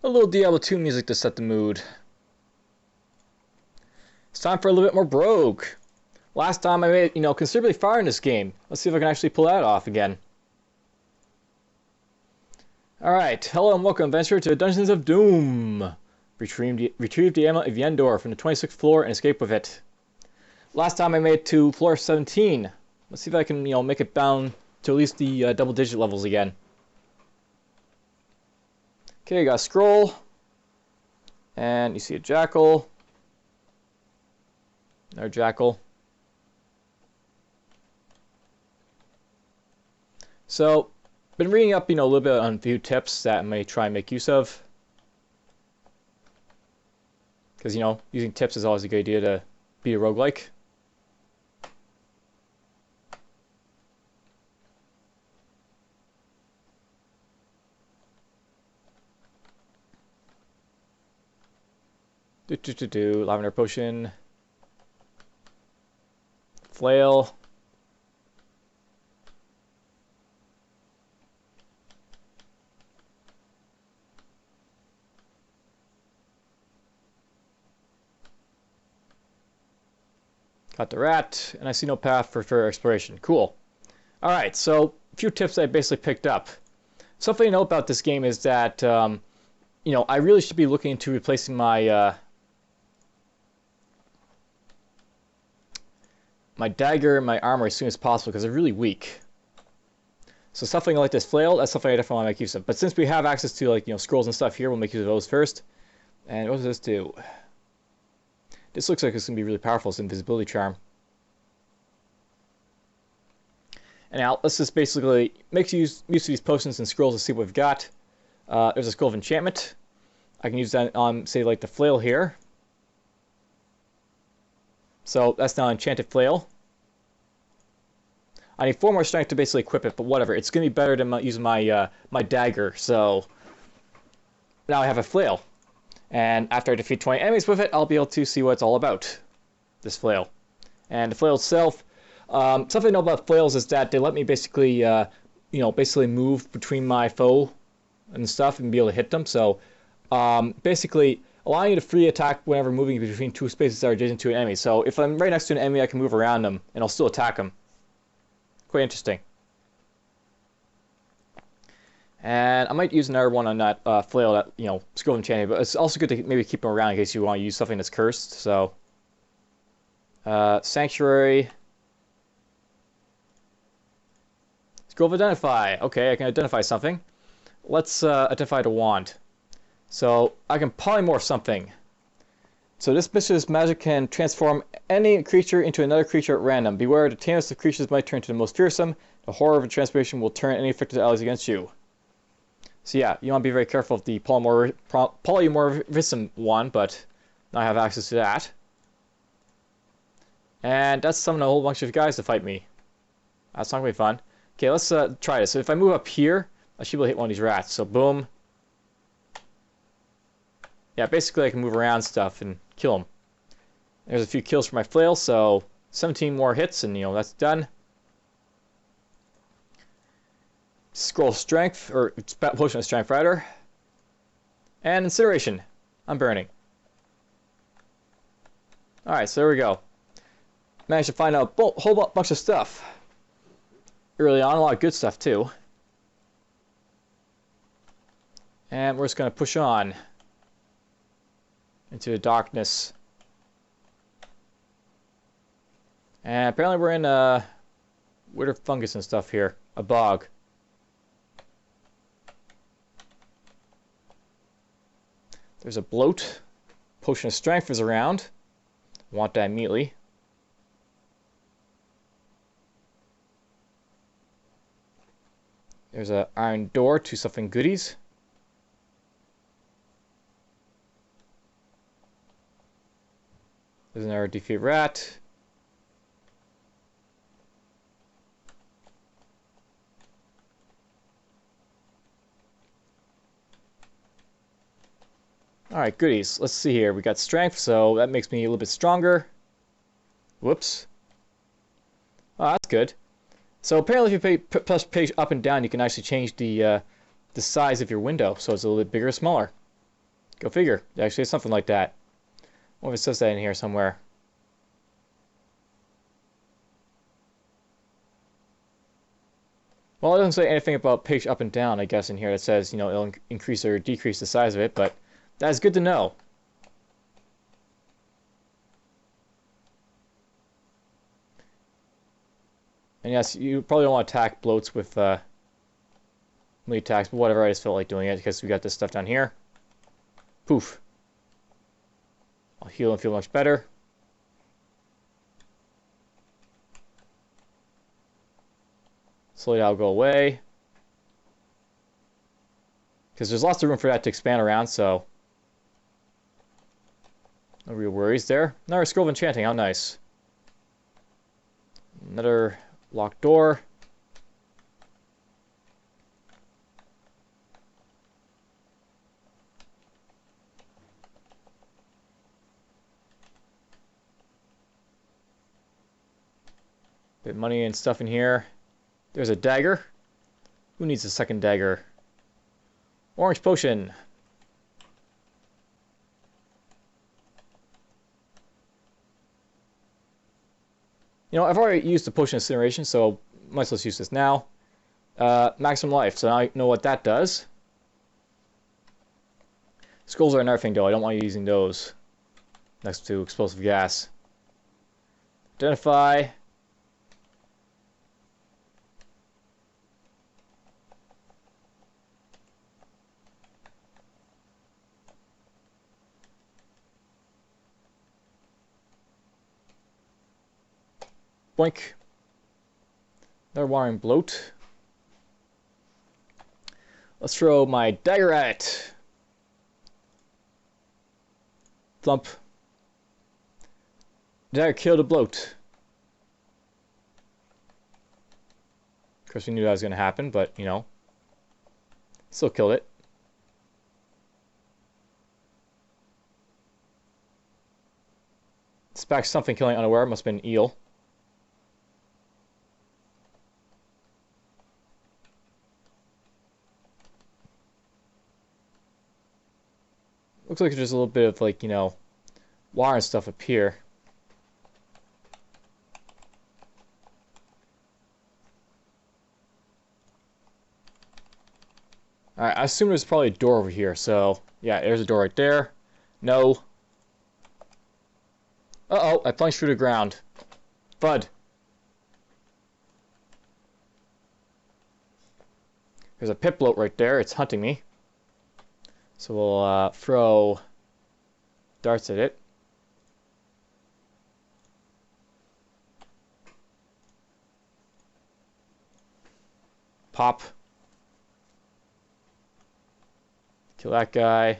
A little Diablo 2 music to set the mood. It's time for a little bit more Brogue. Last time I made, considerably far in this game. Let's see if I can actually pull that off again. Alright, hello and welcome, adventurer, to Dungeons of Doom. Retrieve the amulet of Yendor from the 26th floor and escape with it. Last time I made it to floor 17. Let's see if I can, make it down to at least the double-digit levels again. Okay, you got a scroll. And you see a jackal. Another jackal. So, been reading up, a little bit on a few tips that I may try and make use of. Because, using tips is always a good idea to be a roguelike. Lavender potion. Flail. Got the rat, and I see no path for further exploration. Cool. Alright, so a few tips I basically picked up. Something to know about this game is that, I really should be looking into replacing my, my dagger and my armor as soon as possible, because they're really weak. So something like this flail, that's something I definitely want to make use of. But since we have access to, scrolls and stuff here, we'll make use of those first. And what does this do? This looks like it's going to be really powerful. It's an invisibility charm. And now, let's just basically make use of these potions and scrolls to see what we've got. There's a scroll of enchantment. I can use that on, say, like the flail here. So, that's now an enchanted flail. I need 4 more strength to basically equip it, but whatever. It's going to be better than using my, my dagger, so... Now I have a flail. And after I defeat 20 enemies with it, I'll be able to see what it's all about. This flail. And the flail itself, something to know about flails is that they let me basically, basically move between my foe and stuff and be able to hit them. So, basically, allowing you to free attack whenever moving between 2 spaces that are adjacent to an enemy. So, if I'm right next to an enemy, I can move around them, and I'll still attack them. Quite interesting. And I might use another one on that flail, that, scroll enchanting, but it's also good to maybe keep them around in case you want to use something that's cursed, so... Sanctuary... Scroll of Identify. Okay, I can identify something. Let's identify the wand. So, I can polymorph something. So this mistress magic can transform any creature into another creature at random. Beware, the tamest of creatures might turn to the most fearsome. The horror of a transformation will turn any afflicted allies against you. So yeah, you want to be very careful of the polymorphism one, but now I have access to that. And that's summoning a whole bunch of guys to fight me. That's not going to be fun. Okay, let's try this. So if I move up here, I should be able to hit one of these rats. So boom. Yeah, basically I can move around stuff and kill them. There's a few kills for my flail, so 17 more hits and, that's done. Scroll strength, or potion of strength rather. And incineration. I'm burning. Alright, so there we go. Managed to find out a whole bunch of stuff. Early on, a lot of good stuff too. And we're just going to push on into the darkness. And apparently we're in withered fungus and stuff here. A bog. There's a bloat. Potion of strength is around. Want that immediately. There's an iron door to something goodies. There's another defeat rat. Alright, goodies. Let's see here. We got strength, so that makes me a little bit stronger. Whoops. Oh, that's good. So apparently if you press page up and down, you can actually change the size of your window, so it's a little bit bigger or smaller. Go figure. Actually, it's something like that. What if it says that in here somewhere? Well, it doesn't say anything about page up and down, I guess, in here. It says, you know, it'll increase or decrease the size of it, but that's good to know. And yes, you probably don't want to attack bloats with melee attacks, but whatever, I just felt like doing it because we got this stuff down here. Poof. I'll heal and feel much better. Slowly that'll go away. Because there's lots of room for that to expand around, so no real worries there. Another scroll of enchanting, how nice. Another locked door. Bit of money and stuff in here. There's a dagger. Who needs a second dagger? Orange potion. You know, I've already used the potion incineration, so might as well use this now. Maximum life, so now I know what that does. Skulls are another thing, though. I don't want you using those next to explosive gas. Identify. Boink. Another wiring bloat. Let's throw my dagger at it. Thump. Dagger killed a bloat. Of course, we knew that was going to happen, but, you know, still killed it. Expect something killing unaware. Must have been an eel. Looks like there's a little bit of, like, you know, wire and stuff up here. Alright, I assume there's probably a door over here, so yeah, there's a door right there. No. Uh-oh, I plunged through the ground. Fud. There's a pit bloat right there, it's hunting me. So we'll throw darts at it. Pop. Kill that guy.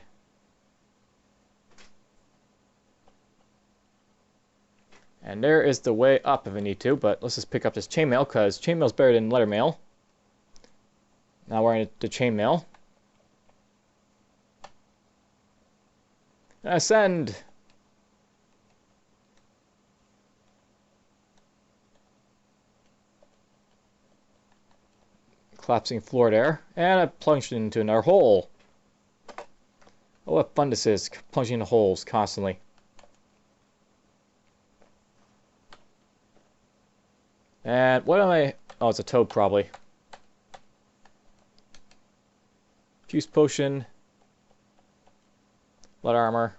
And there is the way up if I need to, but let's just pick up this chainmail, because chainmail's better than letter mail. Now we're in the chainmail. Ascend! Collapsing floor there. And I plunged into another hole. Oh, what fun this is, plunging into holes constantly. And what am I... Oh, it's a toad, probably. Fuse potion. Lead armor.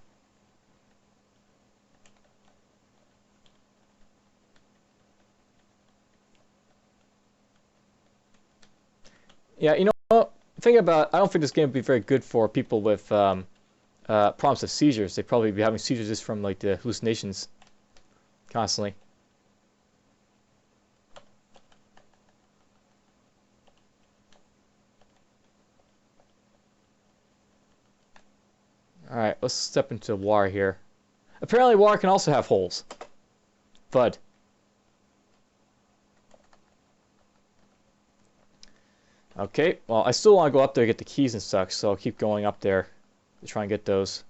Yeah, you know, think about... I don't think this game would be very good for people with problems with seizures. They'd probably be having seizures just from, like, the hallucinations constantly. Alright, let's step into water here. Apparently water can also have holes. Fud. Okay, well, I still want to go up there to get the keys and stuff, so I'll keep going up there to try and get those.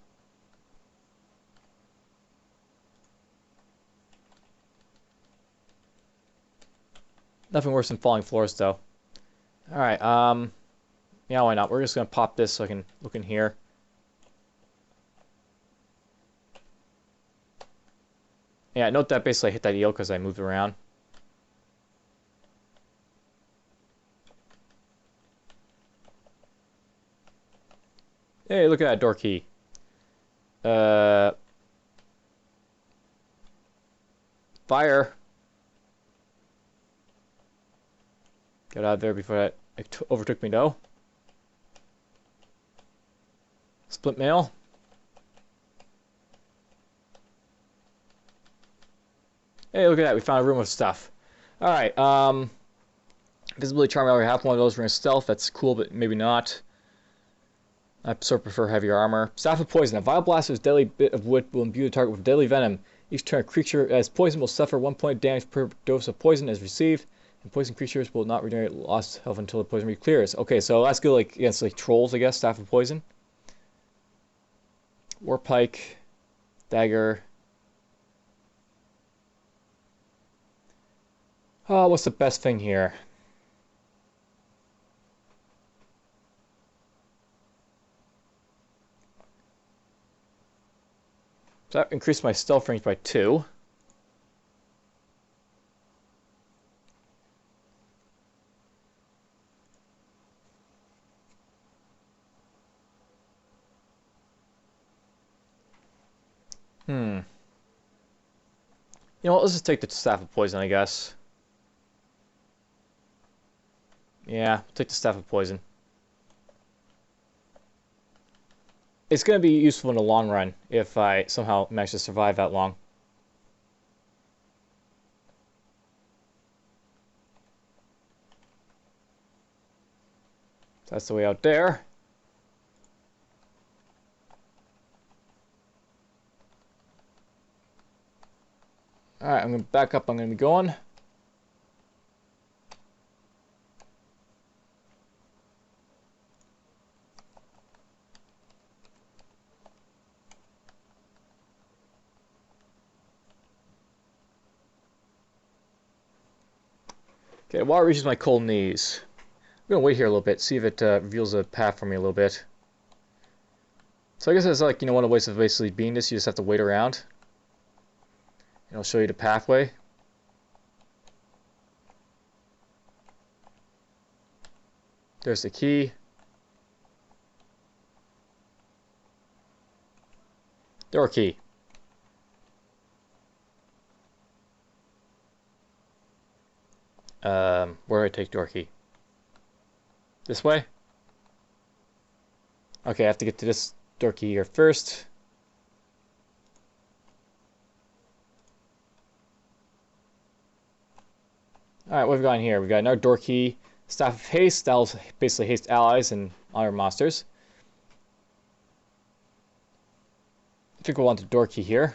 Nothing worse than falling floors, though. Alright, yeah, why not? We're just going to pop this so I can look in here. Yeah, note that basically I hit that eel because I moved around. Hey, look at that door key. Fire. Get out of there before that overtook me, no. Split mail. Hey, look at that. We found a room of stuff. Alright, visibility charm. I already have one of those. We're in stealth. That's cool, but maybe not. I sort of prefer heavier armor. Staff of Poison. A vile blaster's deadly bit of wood will imbue the target with deadly venom. Each turn a creature as poison will suffer 1 point of damage per dose of poison as received. And poison creatures will not regenerate lost health until the poison re-clears. Okay, so that's good like against like trolls, I guess. Staff of Poison. War Pike. Dagger. Oh, what's the best thing here? So that increased my stealth range by 2. You know what, let's just take the Staff of Poison, I guess. Yeah, take the Staff of Poison. It's going to be useful in the long run if I somehow manage to survive that long. That's the way out there. Alright, I'm going to back up. I'm going to be going. Okay, water reaches my cold knees. I'm going to wait here a little bit, see if it reveals a path for me a little bit. So I guess it's like, you know, one of the ways of basically being this, you just have to wait around. And I'll show you the pathway. There's the key. Door key. Where do I take door key? This way? Okay, I have to get to this door key here first. Alright, what have we got in here? We got another door key. Staff of Haste. That'll basically haste allies and other monsters. I think we'll want the door key here.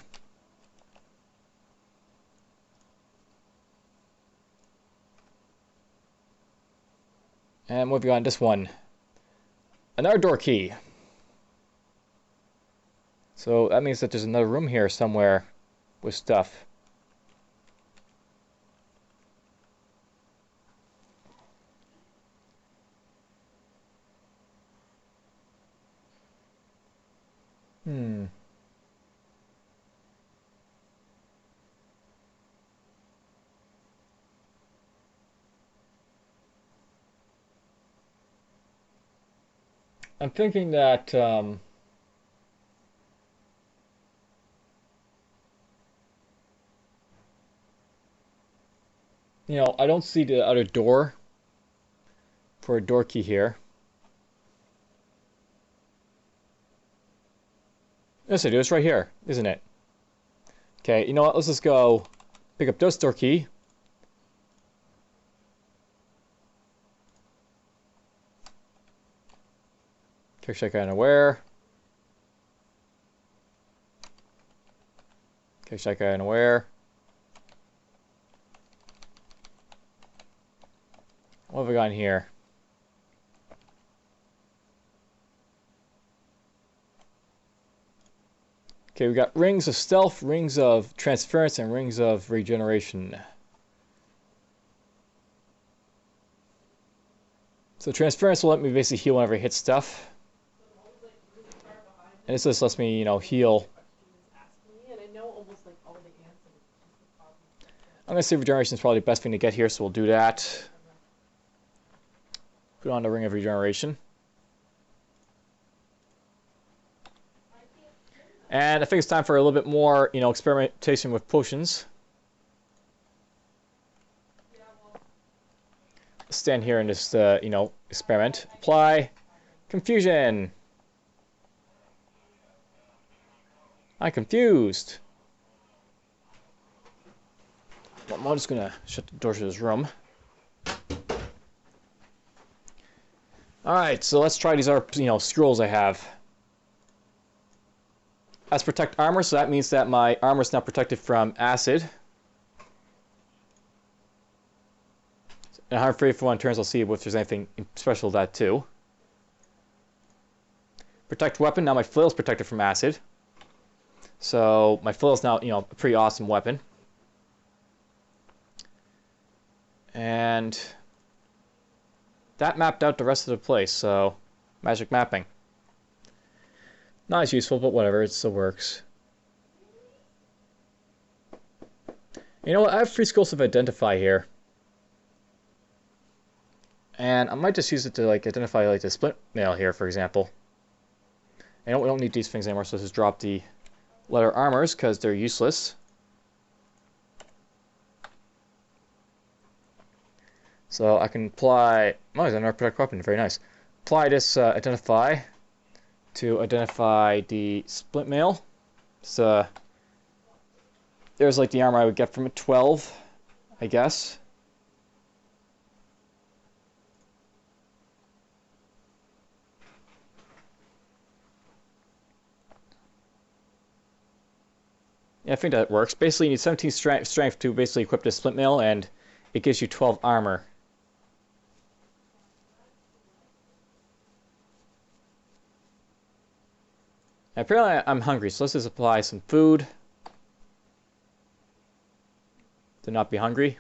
And what have we got in this one? Another door key. So that means that there's another room here somewhere with stuff. I'm thinking that you know, I don't see the other door for a door key here. Yes, I do. It's right here, isn't it? Okay, you know what? Let's just go pick up this door key. Check unaware. Check unaware. What have we got in here? Okay, we got rings of stealth, rings of transference, and rings of regeneration. So transference will let me basically heal whenever I hit stuff. And this just lets me, you know, heal. I'm going to say regeneration is probably the best thing to get here, so we'll do that. Put on the Ring of Regeneration. And I think it's time for a little bit more, you know, experimentation with potions. Stand here and just, you know, experiment. Apply confusion. I'm confused. Well, I'm just gonna shut the door to this room. Alright, so let's try these other, you know, scrolls I have. As protect armor, so that means that my armor is now protected from acid. In 134 turns, I'll see if there's anything special to that too. Protect weapon, now my flail is protected from acid. So my flail is now, you know, a pretty awesome weapon. And that mapped out the rest of the place, so magic mapping. Not as useful, but whatever, it still works. You know what, I have 3 skills of identify here. And I might just use it to like identify like the split mail here, for example. And we don't need these things anymore, so let's just drop the letter armors because they're useless. So I can apply. Oh, there's another protect weapon. Very nice. Apply this identify to identify the split mail. So there's like the armor I would get from a 12, I guess. Yeah, I think that works. Basically, you need 17 strength to basically equip this split mail, and it gives you 12 armor. And apparently, I'm hungry, so let's just apply some food to not be hungry.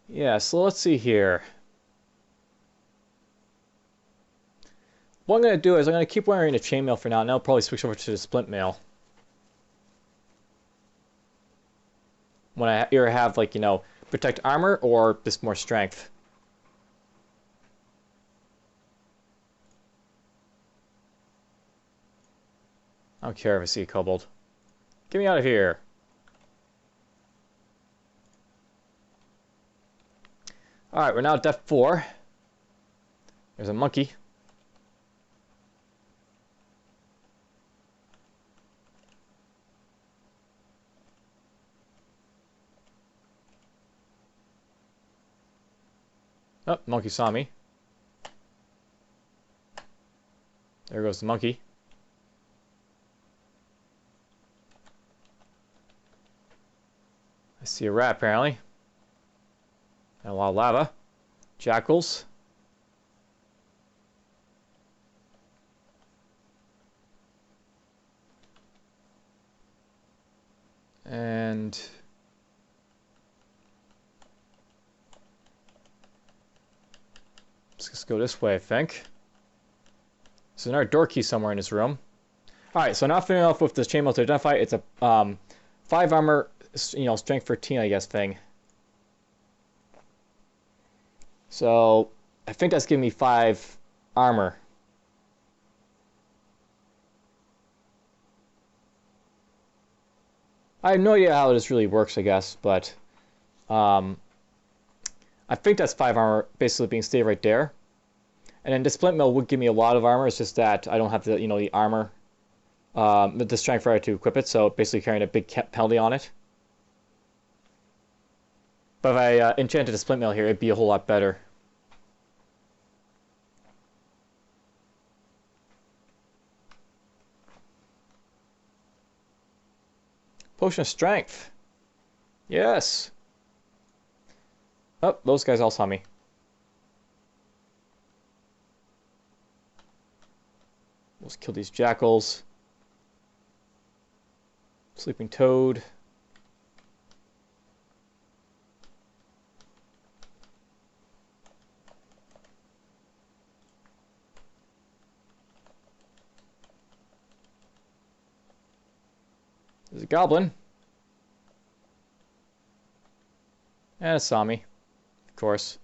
Yeah, so let's see here. What I'm going to do is I'm going to keep wearing the chainmail for now, and I'll probably switch over to the splint mail. When I either have, like, you know, protect armor or just more strength. I don't care if I see a kobold. Get me out of here. Alright, we're now at depth 4. There's a monkey. Oh, monkey saw me. There goes the monkey. I see a rat, apparently. And a lot of lava. Jackals. And let's just go this way, I think. There's another door key somewhere in this room. Alright, so now filling off with this chainmail to identify, it's a 5 armor, you know, strength 13, I guess, thing. So I think that's giving me 5 armor. I have no idea how this really works, I guess, but I think that's 5 armor basically being stayed right there. And then the splint mail would give me a lot of armor. It's just that I don't have the, you know, the armor, the strength for it to equip it. So basically carrying a big penalty on it. But if I enchanted a splint mail here, it'd be a whole lot better. Potion of strength. Yes. Oh, those guys all saw me. Let's kill these jackals. Sleeping toad. There's a goblin. And it saw me. Of course.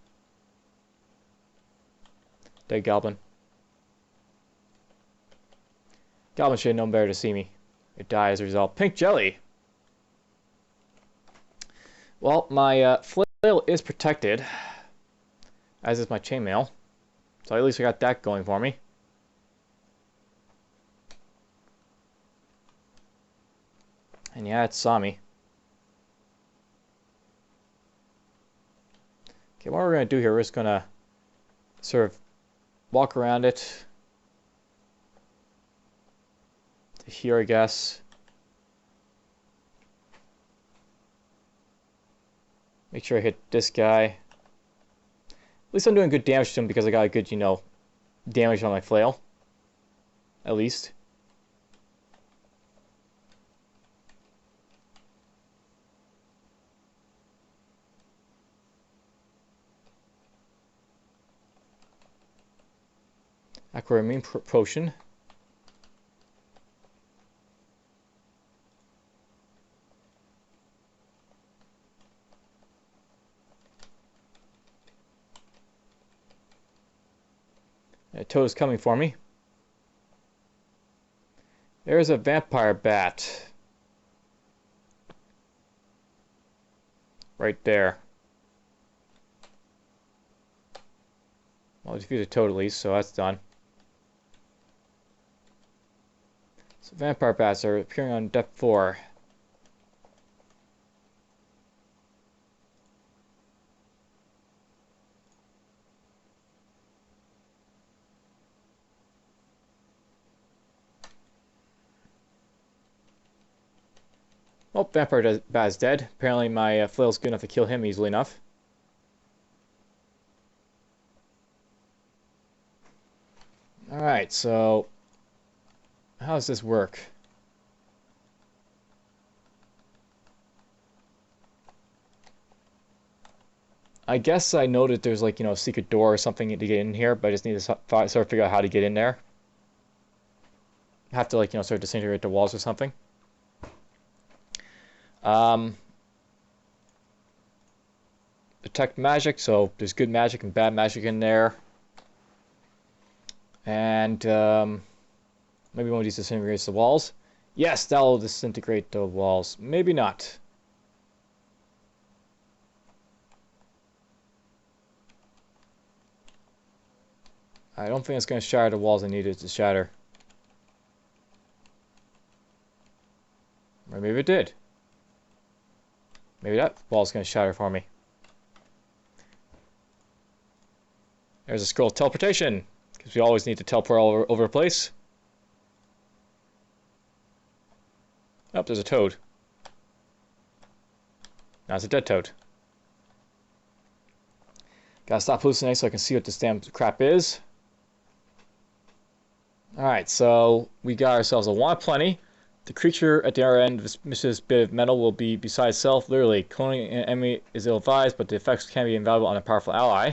Dead goblin. Goblin should have known better to see me. It died as a result. Pink jelly! Well, my flail is protected. As is my chainmail. So at least I got that going for me. And yeah, it saw me. Okay, what we're going to do here, we're just going to sort of walk around it to here, I guess. Make sure I hit this guy. At least I'm doing good damage to him because I got a good, you know, damage on my flail. At least. Aquamarine potion. A toad is coming for me. There's a vampire bat. Right there. Well, I defeated a toad at least, so that's done. So vampire bats are appearing on depth 4. Oh, vampire bat is dead. Apparently my flail's good enough to kill him easily enough. Alright, so how does this work? I guess I know that there's like, you know, a secret door or something to get in here, but I just need to sort of figure out how to get in there. I have to like, you know, sort of disintegrate the walls or something. Detect magic, so there's good magic and bad magic in there. And maybe one of these disintegrates the walls. Yes, that'll disintegrate the walls. Maybe not. I don't think it's going to shatter the walls I needed to shatter. Or maybe it did. Maybe that wall's going to shatter for me. There's a scroll of teleportation. Because we always need to teleport all over the place. Oh, there's a toad. Now it's a dead toad. Gotta stop hallucinating so I can see what this damn crap is. Alright, so we got ourselves a wand of plenty. The creature at the other end of this bit of metal will be beside itself. Literally, cloning an enemy is ill-advised, but the effects can be invaluable on a powerful ally.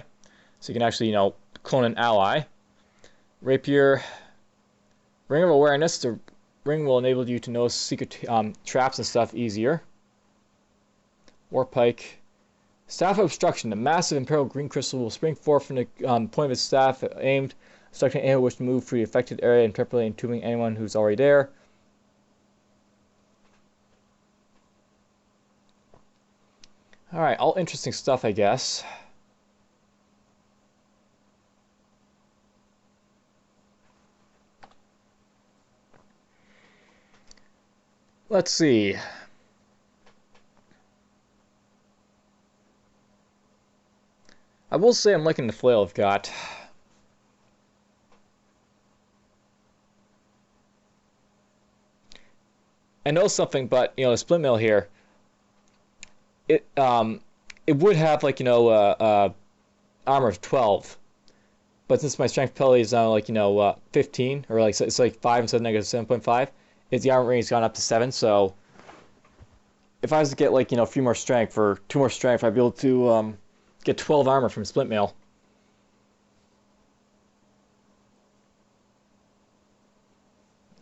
So you can actually, you know, clone an ally. Rapier. Ring of Awareness. The ring will enable you to know secret traps and stuff easier. Warpike. Staff of Obstruction. The massive Imperial green crystal will spring forth from the point of its staff aimed, obstructing anyone who wishes to move through the affected area and temporarily entombing anyone who's already there. Alright, all interesting stuff, I guess. Let's see. I will say I'm liking the flail I've got. I know something, but you know, the split mill here. It would have like, you know, armor of 12, but since my strength penalty is now like, you know, 15, or like it's like 5 instead of negative 7.5, the armor rating has gone up to 7. So if I was to get like, you know, a few more strength or 2 more strength, I'd be able to get 12 armor from split mail.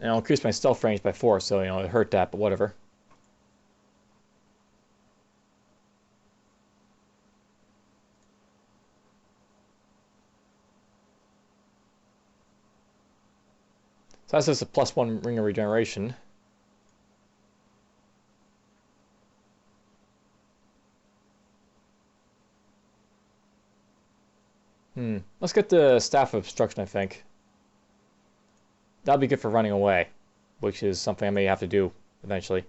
And I'll increase my stealth range by 4, so you know it hurt that, but whatever. So that's just a +1 ring of regeneration. Let's get the Staff of Obstruction, I think. That'll be good for running away, which is something I may have to do eventually.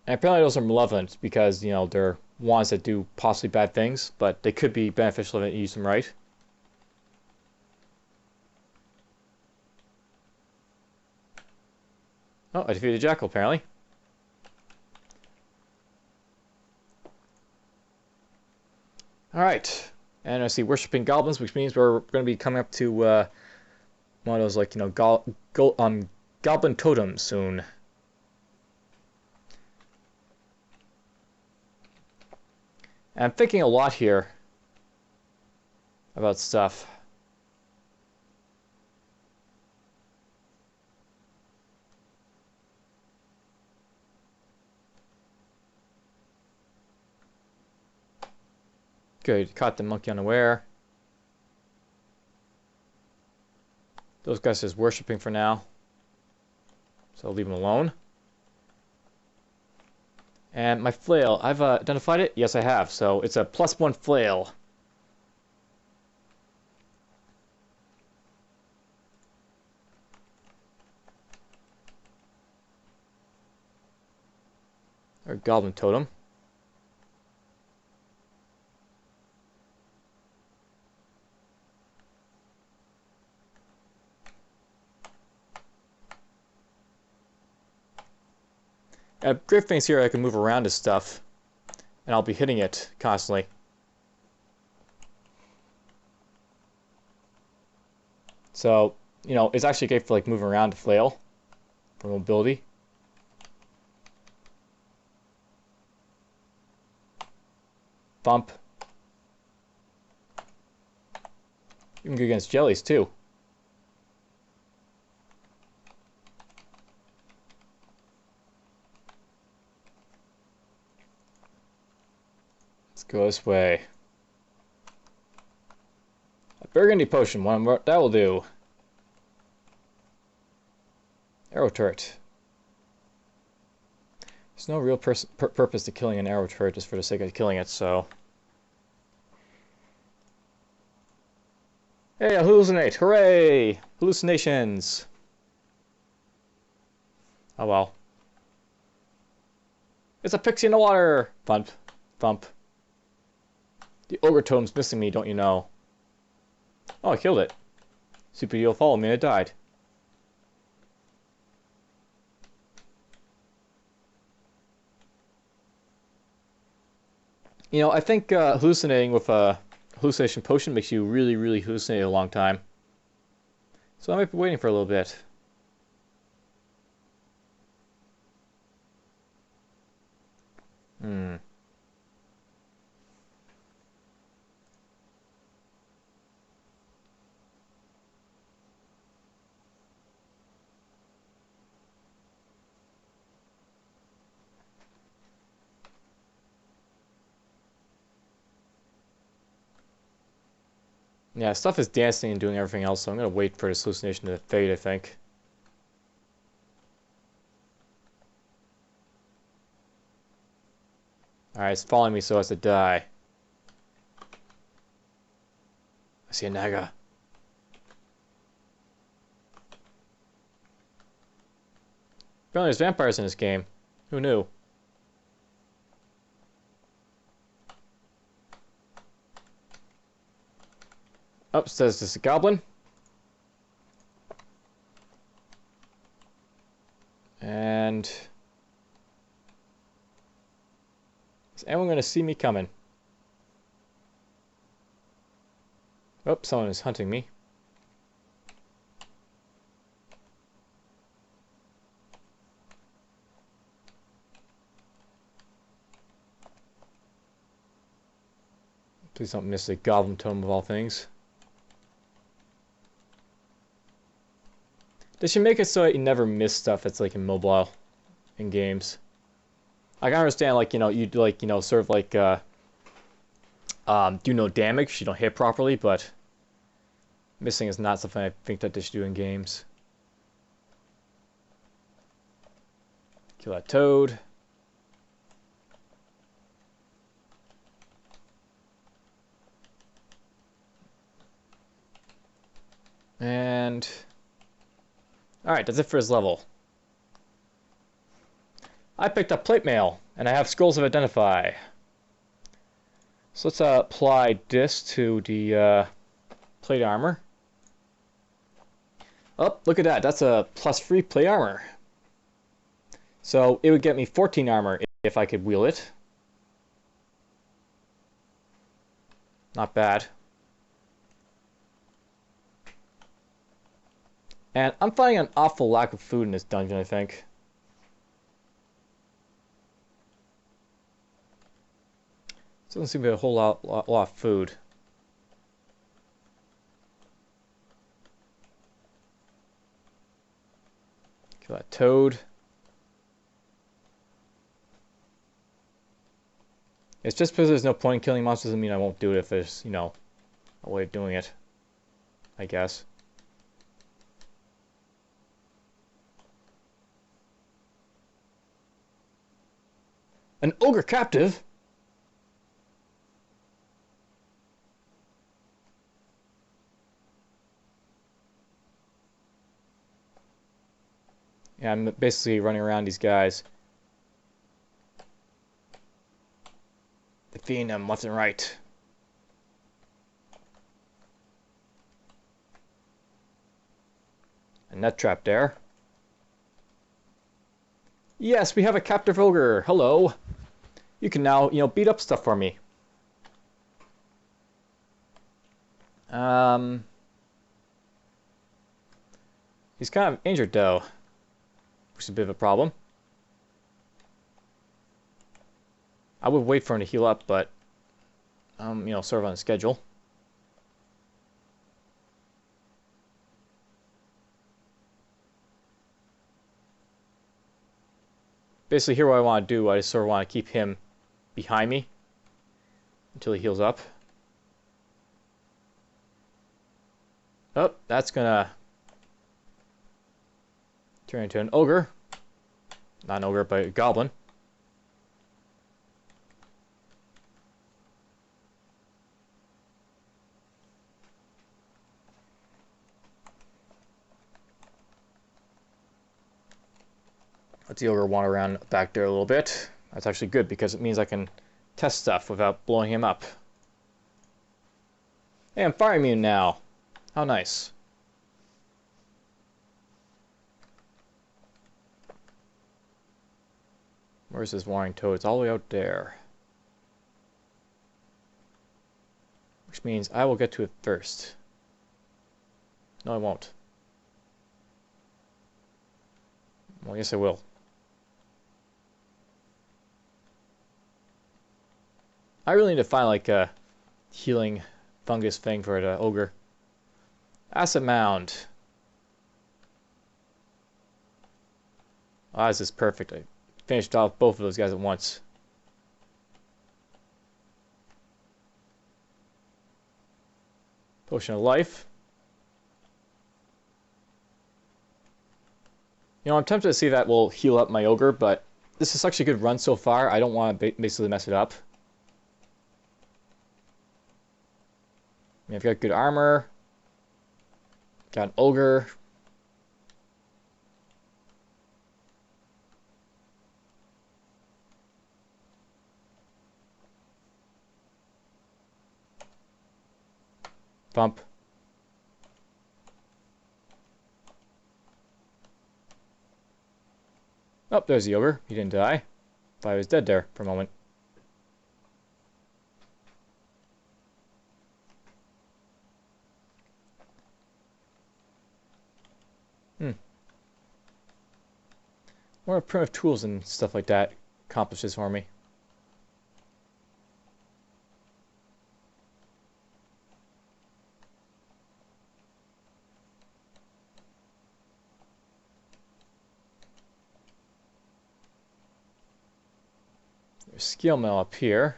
And apparently those are malevolent because, you know, they're ones that do possibly bad things, but they could be beneficial if you use them right. Oh, I defeated a Jackal, apparently. Alright. And I see Worshipping Goblins, which means we're going to be coming up to one of those, like, you know, Goblin Totems soon. And I'm thinking a lot here about stuff. Good, caught the monkey unaware. Those guys is worshipping for now, so I'll leave them alone. And my flail, I've identified it? Yes, I have. So it's a +1 flail. Or Goblin Totem. Great things here, I can move around this stuff, and I'll be hitting it constantly. So, you know, it's actually great for like moving around the flail for mobility. Bump. Even good against jellies too. Go this way. A burgundy potion, one more, that will do. Arrow turret. There's no real purpose to killing an arrow turret just for the sake of killing it, so. Hey, I hallucinate! Hooray! Hallucinations! Oh well. It's a pixie in the water! Thump. Thump. The ogre totem's missing me, don't you know? Oh, I killed it. Super Eel followed me and it died. You know, I think hallucinating with a hallucination potion makes you really, really hallucinate a long time. So I might be waiting for a little bit. Yeah, stuff is dancing and doing everything else, so I'm going to wait for this hallucination to fade, I think. Alright, it's following me so as to die. I see a Naga. Apparently there's vampires in this game. Who knew? Oh, says this is a goblin. And is anyone going to see me coming? Oh, someone is hunting me. Please don't miss the goblin tome of all things. They should make it so that you never miss stuff that's like immobile in games. I can understand, like, you know, you'd like, you know, sort of like do no damage. You don't hit properly, but missing is not something I think that they should do in games. Kill that toad. And alright, that's it for his level. I picked up plate mail, and I have scrolls of identify. So let's apply this to the plate armor. Oh, look at that. That's a +3 plate armor. So it would get me 14 armor if I could wheel it. Not bad. And I'm finding an awful lack of food in this dungeon, I think. Doesn't seem to be a whole lot of food. Kill that toad. It's just because there's no point in killing monsters doesn't mean I won't do it if there's, you know, a way of doing it, I guess. An ogre captive? Yeah, I'm basically running around these guys, defeating them left and right. A net trap there. Yes, we have a captive ogre. Hello. You can now, you know, beat up stuff for me. He's kind of injured though, which is a bit of a problem. I would wait for him to heal up, but you know, sort of on a schedule. Basically, here what I want to do, I just sort of want to keep him behind me until he heals up. Oh, that's gonna turn into an ogre. Not an ogre, but a goblin. Let the ogre wander around back there a little bit. That's actually good because it means I can test stuff without blowing him up. Hey, I'm fire immune now. How nice. Where's this wandering toad? It's all the way out there. Which means I will get to it first. No, I won't. Well, yes, I will. I really need to find like a healing fungus thing for the ogre. Acid mound. Ah, this is perfect. I finished off both of those guys at once. Potion of life. You know, I'm tempted to see that will heal up my ogre, but this is such a good run so far, I don't want to basically mess it up. I mean, I've got good armor. Got an ogre. Bump. Oh, there's the ogre. He didn't die. Thought he was dead there for a moment. What are primitive tools and stuff like that accomplishes for me? There's skill mail up here.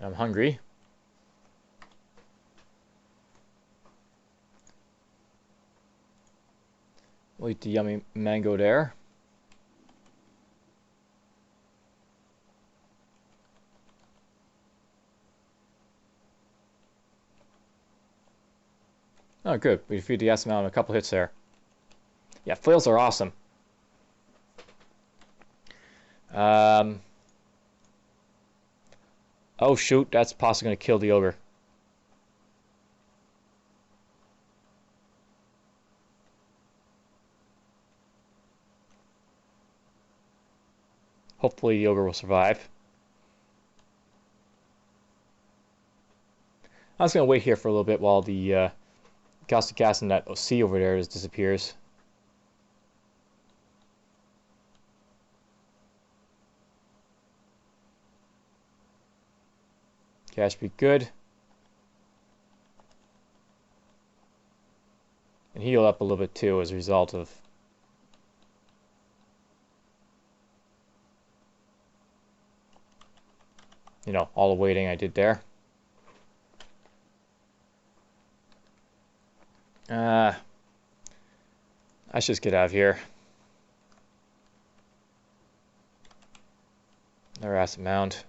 I'm hungry. We'll eat the yummy mango there. Oh, good. We defeated the S amount in a couple hits there. Yeah, flails are awesome. Oh, shoot. That's possibly going to kill the ogre. Hopefully the ogre will survive. I'm just going to wait here for a little bit while the caustic gas in that sea over there just disappears. Okay, that should be good. And heal up a little bit too as a result of all the waiting I did there. I should just get out of here. Another acid mound.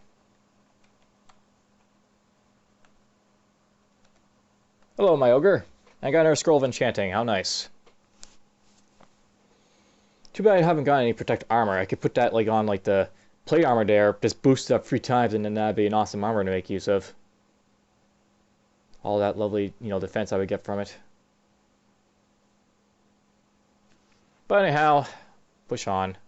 Hello, my ogre. I got another scroll of enchanting. How nice. Too bad I haven't got any protect armor. I could put that on the plate armor there, just boost it up 3 times, and then that'd be an awesome armor to make use of. All that lovely, defense I would get from it. But anyhow, push on.